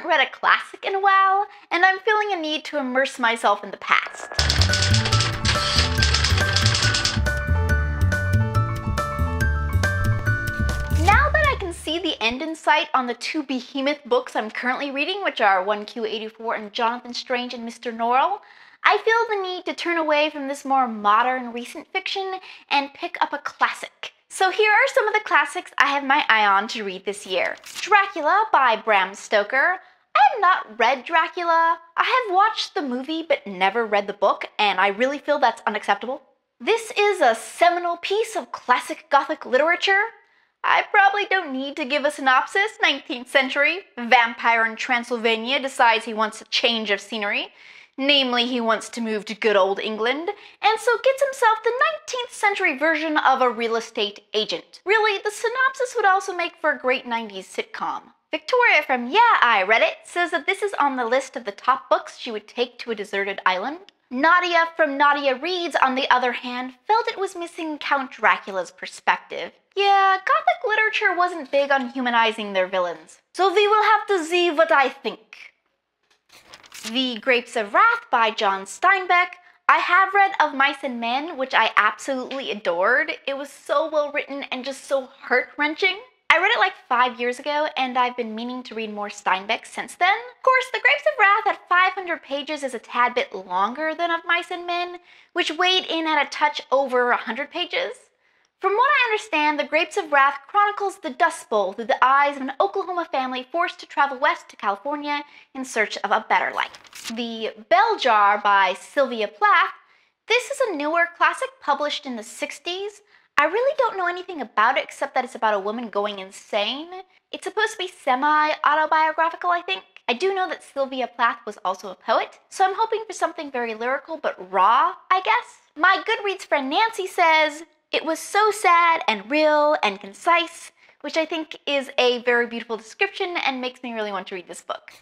haven't read a classic in a while, and I'm feeling a need to immerse myself in the past. Now that I can see the end in sight on the two behemoth books I'm currently reading, which are 1Q84 and Jonathan Strange and Mr. Norrell, I feel the need to turn away from this more modern, recent fiction and pick up a classic. So here are some of the classics I have my eye on to read this year. Dracula by Bram Stoker. I have not read Dracula. I have watched the movie but never read the book, and I really feel that's unacceptable. This is a seminal piece of classic Gothic literature. I probably don't need to give a synopsis. 19th century, vampire in Transylvania decides he wants a change of scenery. Namely, he wants to move to good old England, and so gets himself the 19th century version of a real estate agent. Really, the synopsis would also make for a great 90s sitcom. Victoria from Yeah, I Read It says that this is on the list of the top books she would take to a deserted island. Nadia from Nadia Reads, on the other hand, felt it was missing Count Dracula's perspective. Yeah, Gothic literature wasn't big on humanizing their villains. So we will have to see what I think. The Grapes of Wrath by John Steinbeck. I have read Of Mice and Men, which I absolutely adored. It was so well written and just so heart-wrenching. I read it like 5 years ago, and I've been meaning to read more Steinbeck since then. Of course, The Grapes of Wrath at 500 pages is a tad bit longer than Of Mice and Men, which weighed in at a touch over 100 pages. From what I understand, The Grapes of Wrath chronicles the Dust Bowl through the eyes of an Oklahoma family forced to travel west to California in search of a better life. The Bell Jar by Sylvia Plath. This is a newer classic published in the 60s. I really don't know anything about it except that it's about a woman going insane. It's supposed to be semi-autobiographical, I think. I do know that Sylvia Plath was also a poet, so I'm hoping for something very lyrical but raw, I guess. My Goodreads friend Nancy says, "It was so sad and real and concise," which I think is a very beautiful description and makes me really want to read this book.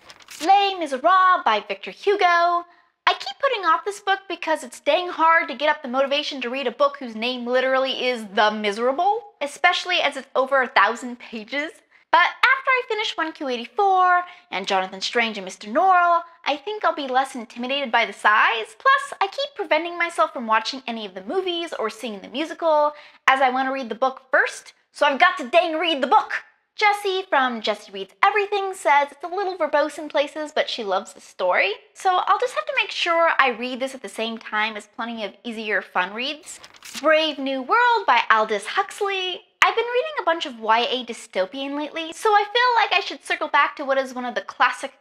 Les Miserables by Victor Hugo. I keep putting off this book because it's dang hard to get up the motivation to read a book whose name literally is The Miserable, especially as it's over 1,000 pages. But after I finish 1Q84 and Jonathan Strange and Mr. Norrell, I think I'll be less intimidated by the size. Plus, I keep preventing myself from watching any of the movies or seeing the musical, as I want to read the book first, so I've got to dang read the book! Jessie from Jessie Reads Everything says it's a little verbose in places, but she loves the story. So I'll just have to make sure I read this at the same time as plenty of easier fun reads. Brave New World by Aldous Huxley. I've been reading a bunch of YA dystopian lately, so I feel like I should circle back to what is one of the classic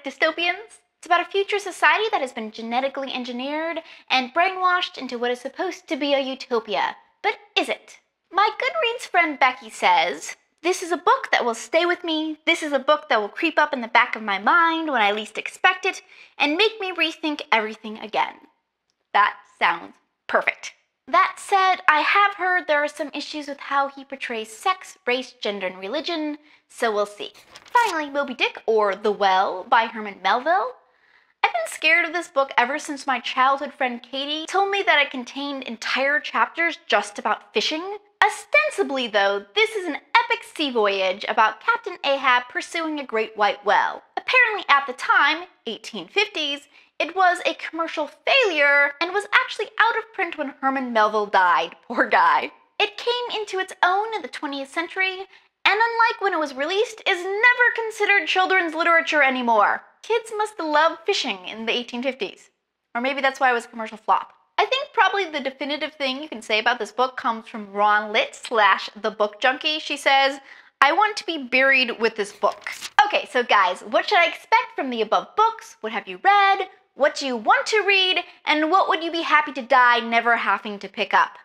dystopians. It's about a future society that has been genetically engineered and brainwashed into what is supposed to be a utopia. But is it? My Goodreads friend Becky says, "This is a book that will stay with me. This is a book that will creep up in the back of my mind when I least expect it and make me rethink everything again." That sounds perfect. That said, I have heard there are some issues with how he portrays sex, race, gender, and religion, so we'll see. Finally, Moby Dick, or The Well, by Herman Melville. I've been scared of this book ever since my childhood friend Katie told me that it contained entire chapters just about fishing. Ostensibly, though, this is an epic sea voyage about Captain Ahab pursuing a great white whale. Apparently at the time, 1850s, it was a commercial failure and was actually out of print when Herman Melville died. Poor guy. It came into its own in the 20th century, and unlike when it was released, is never considered children's literature anymore. Kids must love fishing in the 1850s. Or maybe that's why it was a commercial flop. I think probably the definitive thing you can say about this book comes from Ron Lit / The Book Junkie. She says, "I want to be buried with this book." Okay, so guys, what should I expect from the above books? What have you read? What do you want to read? And what would you be happy to die never having to pick up?